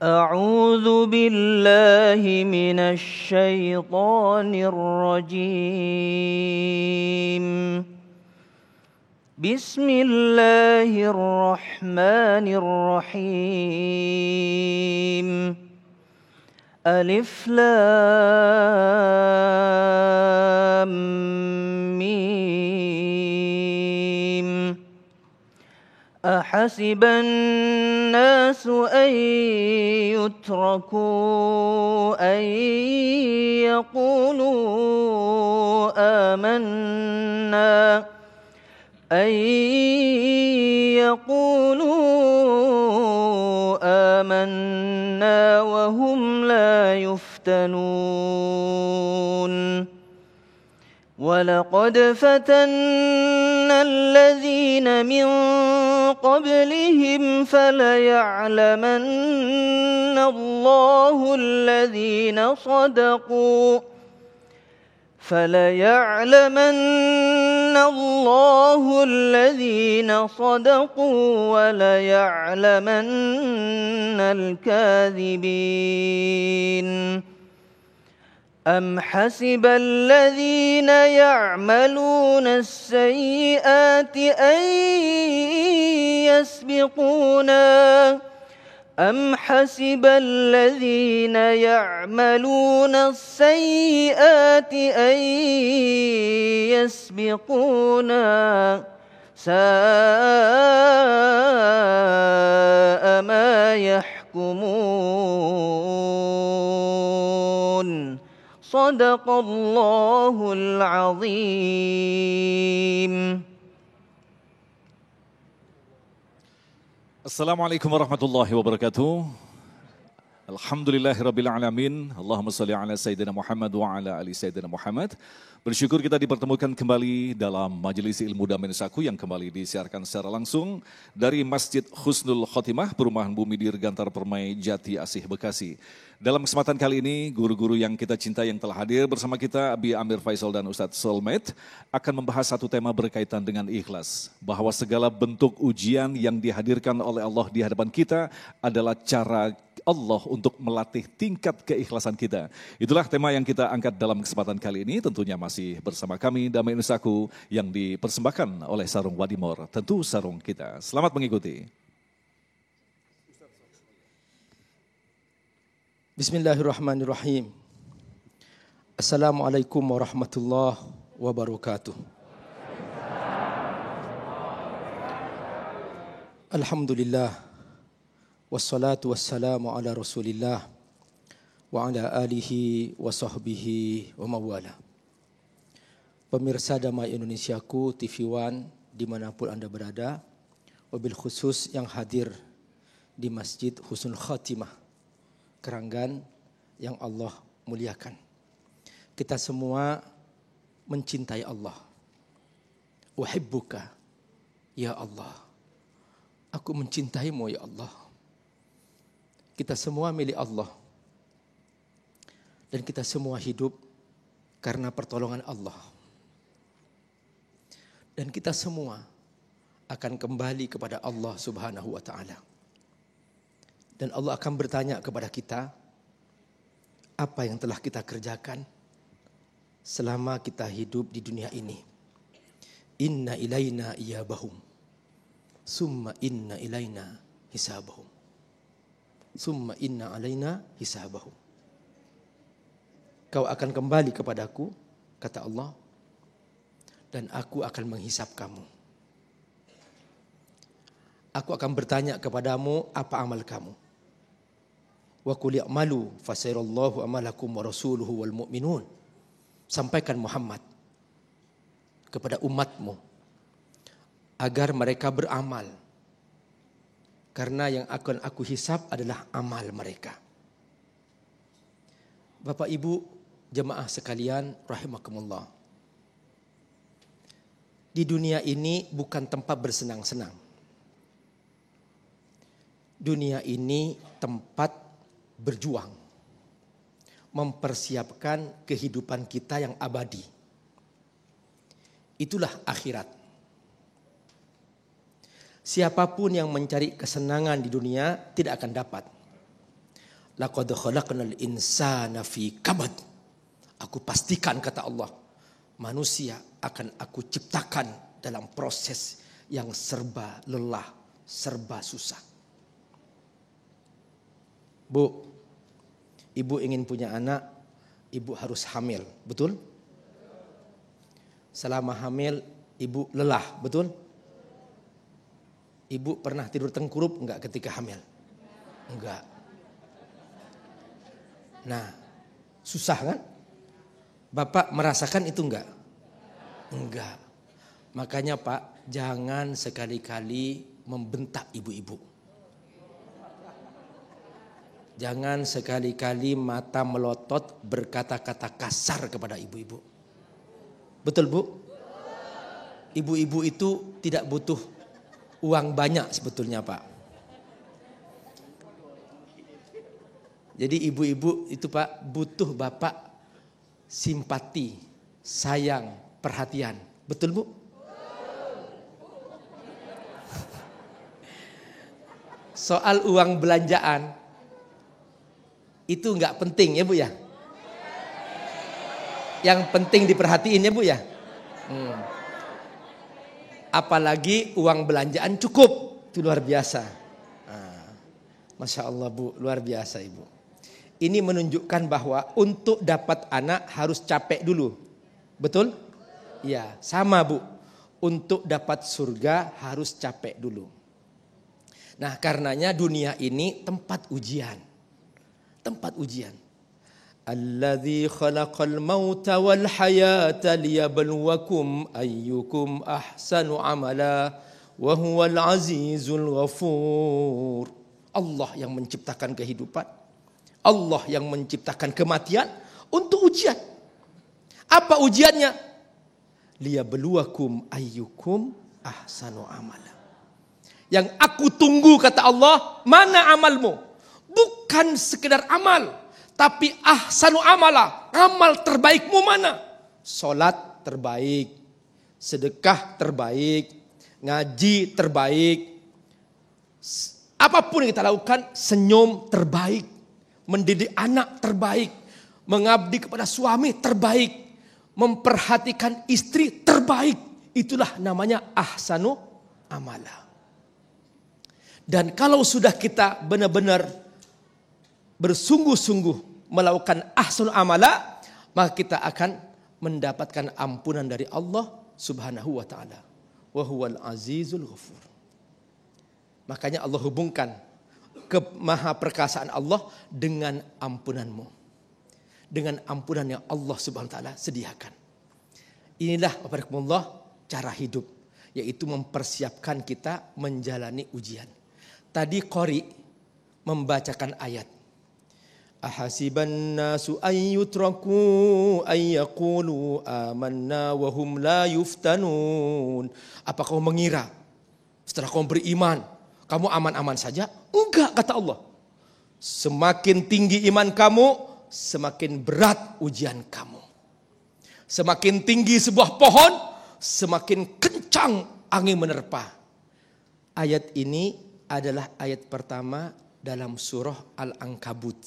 أعوذ بالله من الشيطان الرجيم. بسم الله الرحمن الرحيم. ألف لام ميم. أحسب الناس أن يتركوا أن يقولوا آمنا وهم لا يفتنون. ولقد فتنا الذين من قبلهم فليعلمن الله الذين صدقوا وليعلمن الكاذبين. أم حسب الذين يعملون السيئات أن يسبقونا ساء ما يحكمون. صدق الله العظيم. Assalamualaikum warahmatullahi wabarakatuh. Alhamdulillahirabbil alamin. Allahumma shalli ala sayyidina Muhammad wa ala ali sayyidina Muhammad. Bersyukur kita dipertemukan kembali dalam Majelis Ilmu Damai Nusaku yang kembali disiarkan secara langsung dari Masjid Husnul Khotimah, Perumahan Bumi Dirgantar Permai, Jati Asih, Bekasi. Dalam kesempatan kali ini, guru-guru yang kita cintai yang telah hadir bersama kita, Abi Amir Faisal dan Ustadz Solmed, akan membahas satu tema berkaitan dengan ikhlas. Bahwa segala bentuk ujian yang dihadirkan oleh Allah di hadapan kita adalah cara Allah untuk melatih tingkat keikhlasan kita. Itulah tema yang kita angkat dalam kesempatan kali ini. Tentunya masih bersama kami Damai Nusaku yang dipersembahkan oleh Sarung Wadimor. Tentu sarung kita. Selamat mengikuti. Bismillahirrahmanirrahim. Assalamualaikum warahmatullahi wabarakatuh. Alhamdulillah. Wassalatu wassalamu ala rasulillah wa ala alihi wa sahbihi wa mawala. Pemirsa Damai Indonesiaku, TV One dimanapun Anda berada, wabil khusus yang hadir di Masjid Husnul Khotimah, Keranggan yang Allah muliakan. Kita semua mencintai Allah. Uhibbuka ya Allah. Aku mencintaimu ya Allah. Kita semua milik Allah. Dan kita semua hidup karena pertolongan Allah. Dan kita semua akan kembali kepada Allah Subhanahu wa ta'ala. Dan Allah akan bertanya kepada kita, apa yang telah kita kerjakan selama kita hidup di dunia ini. Inna ilaina iyabahum, summa inna ilaina hisabahum. Summa inna alaina hisabahum. Kau akan kembali kepadaku, kata Allah, dan aku akan menghisap kamu. Aku akan bertanya kepadamu, apa amal kamu? Wa qul i'malu fasayarallahu amalakum wa rasuluhu wal mu'minun. Sampaikan Muhammad kepada umatmu agar mereka beramal. Karena yang akan aku hisap adalah amal mereka. Bapak Ibu jemaah sekalian rahimakumullah. Di dunia ini bukan tempat bersenang-senang. Dunia ini tempat berjuang. Mempersiapkan kehidupan kita yang abadi. Itulah akhirat. Siapapun yang mencari kesenangan di dunia tidak akan dapat. Laqad khalaqnal insana fi kabad. Aku pastikan, kata Allah, manusia akan aku ciptakan dalam proses yang serba lelah, serba susah. Bu, ibu ingin punya anak, ibu harus hamil, betul? Selama hamil, ibu lelah, betul? Ibu pernah tidur tengkurup enggak ketika hamil? Enggak. Nah, susah kan? Bapak merasakan itu enggak? Enggak. Makanya Pak, jangan sekali-kali membentak ibu-ibu. Jangan sekali-kali mata melotot berkata-kata kasar kepada ibu-ibu. Betul Bu? Ibu-ibu itu tidak butuh uang banyak sebetulnya Pak. Jadi ibu-ibu itu Pak butuh Bapak simpati, sayang, perhatian. Betul Bu? Soal uang belanjaan itu enggak penting ya Bu ya. Yang penting diperhatiin ya Bu ya. Apalagi uang belanjaan cukup, itu luar biasa. Masya Allah Bu, luar biasa Ibu. Ini menunjukkan bahwa untuk dapat anak harus capek dulu. Betul? Iya, sama Bu. Untuk dapat surga harus capek dulu. Nah, karenanya dunia ini tempat ujian. Tempat ujian. Alladzi khalaqal mauta wal hayata liyabluwakum ayyukum ahsanu amala wa huwal azizul ghafur. Allah yang menciptakan kehidupan. Allah yang menciptakan kematian untuk ujian. Apa ujiannya? Liyabluwakum ayyukum ahsanu amala. Yang aku tunggu, kata Allah, mana amalmu? Bukan sekedar amal, tapi ahsanu amala. Amal terbaikmu mana? Salat terbaik, sedekah terbaik, ngaji terbaik. Apapun yang kita lakukan, senyum terbaik. Mendidik anak terbaik, mengabdi kepada suami terbaik, memperhatikan istri terbaik. Itulah namanya ahsanu amala. Dan kalau sudah kita benar-benar bersungguh-sungguh melakukan ahsanu amala, maka kita akan mendapatkan ampunan dari Allah Subhanahu wa taala. Wa huwal azizul ghafur. Makanya Allah hubungkan kemaha perkasaan Allah dengan ampunanmu. Dengan ampunan yang Allah Subhanahu wa taala sediakan. Inilah wabarakumullah cara hidup, yaitu mempersiapkan kita menjalani ujian. Tadi qori membacakan ayat. Ahasiban nasu ayyutraku ayyaqulu amanna wa hum la yuftanun. Apa kau mengira setelah kau beriman kamu aman-aman saja? Enggak, kata Allah. Semakin tinggi iman kamu, semakin berat ujian kamu. Semakin tinggi sebuah pohon, semakin kencang angin menerpa. Ayat ini adalah ayat pertama dalam surah Al-Ankabut.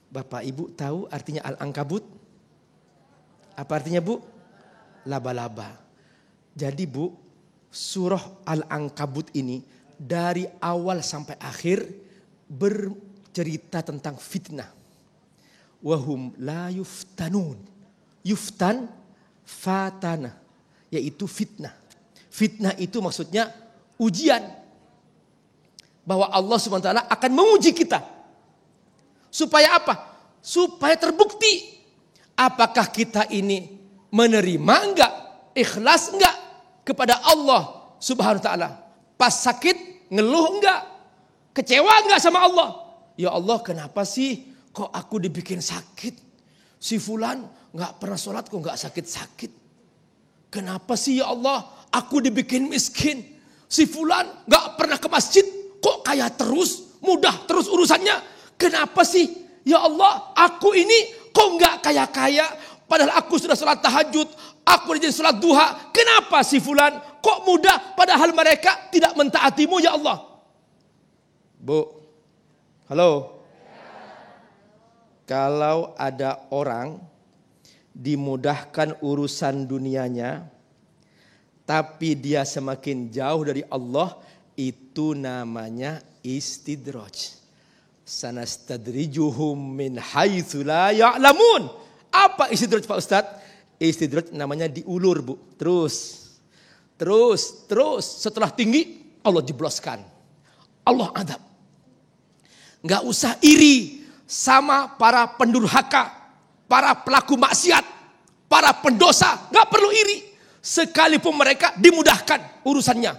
Bapak Ibu tahu artinya Al-Ankabut? Apa artinya Bu? Laba-laba. Jadi Bu, surah Al-Ankabut ini dari awal sampai akhir bercerita tentang fitnah. Wahum la yuftanun. Yuftan fatana, yaitu fitnah. Fitnah itu maksudnya ujian. Bahwa Allah SWT akan menguji kita. Supaya apa? Supaya terbukti. Apakah kita ini menerima enggak? Ikhlas enggak kepada Allah Subhanahu wa taala? Pas sakit ngeluh enggak? Kecewa enggak sama Allah? Ya Allah, kenapa sih kok aku dibikin sakit? Si fulan enggak pernah sholat kok enggak sakit-sakit. Kenapa sih ya Allah aku dibikin miskin? Si fulan enggak pernah ke masjid kok kaya terus, mudah terus urusannya. Kenapa sih ya Allah aku ini kok enggak kaya-kaya? Padahal aku sudah sholat tahajud, aku sudah jadi sholat duha. Kenapa si fulan kok mudah padahal mereka tidak mentaatimu ya Allah? Bu, halo. kalau ada orang dimudahkan urusan dunianya, tapi dia semakin jauh dari Allah, itu namanya istidraj. Sanastadrijuhum min haitsu la ya'lamun. Apa istidraj Pak Ustadz? Istidraj namanya diulur, Bu. Terus. Setelah tinggi, Allah jebloskan. Allah adab. Nggak usah iri sama para pendurhaka, para pelaku maksiat, para pendosa. Nggak perlu iri. Sekalipun mereka dimudahkan urusannya,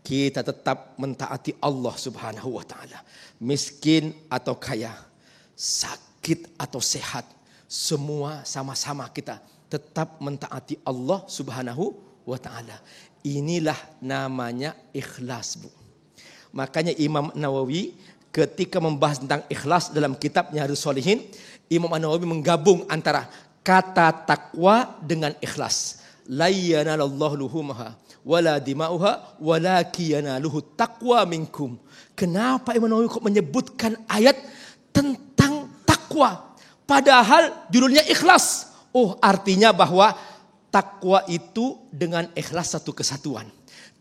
kita tetap mentaati Allah Subhanahu wa ta'ala. Miskin atau kaya, sakit atau sehat, semua sama-sama kita tetap mentaati Allah Subhanahu wa ta'ala. Inilah namanya ikhlas, Bu. Makanya Imam Nawawi ketika membahas tentang ikhlas dalam kitabnya Riyadhus Shalihin, Imam Nawawi menggabung antara kata takwa dengan ikhlas. La yanalallahu luhumaha wala dima'uha walakin yanaluhu taqwa minkum. Kenapa Imam Nawawi kok menyebutkan ayat tentang takwa padahal judulnya ikhlas? Oh, artinya bahwa takwa itu dengan ikhlas satu kesatuan.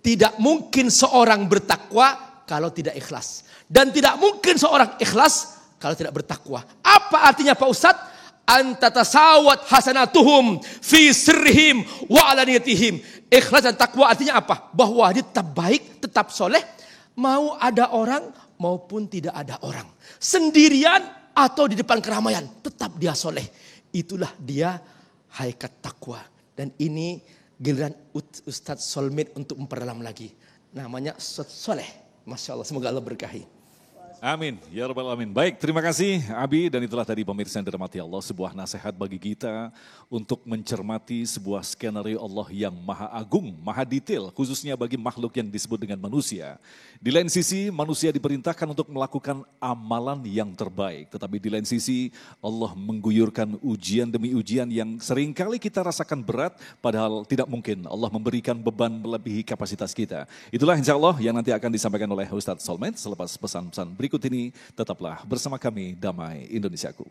Tidak mungkin seorang bertakwa kalau tidak ikhlas. Dan tidak mungkin seorang ikhlas kalau tidak bertakwa. Apa artinya Pak Ustadz? Antatasawat hasanatuhum fi sirrihim wa alaniyatihim. Ikhlas dan takwa artinya apa? Bahwa dia tetap baik, tetap soleh. Mau ada orang maupun tidak ada orang. Sendirian atau di depan keramaian. Tetap dia soleh. Itulah dia hakikat takwa. Dan ini giliran Ustadz Solmit untuk memperdalam lagi. Namanya Ustadz Soleh. Masya Allah, semoga Allah berkahi. Amin, ya rabbal alamin. Baik, terima kasih Abi, dan itulah tadi pemirsa yang dirahmati Allah, sebuah nasihat bagi kita untuk mencermati sebuah skenario Allah yang maha agung, maha detail, khususnya bagi makhluk yang disebut dengan manusia. Di lain sisi, manusia diperintahkan untuk melakukan amalan yang terbaik, tetapi di lain sisi Allah mengguyurkan ujian demi ujian yang seringkali kita rasakan berat, padahal tidak mungkin Allah memberikan beban melebihi kapasitas kita. Itulah insya Allah yang nanti akan disampaikan oleh Ustadz Solmed selepas pesan-pesan berikut ini. Tetaplah bersama kami, Damai Indonesiaku.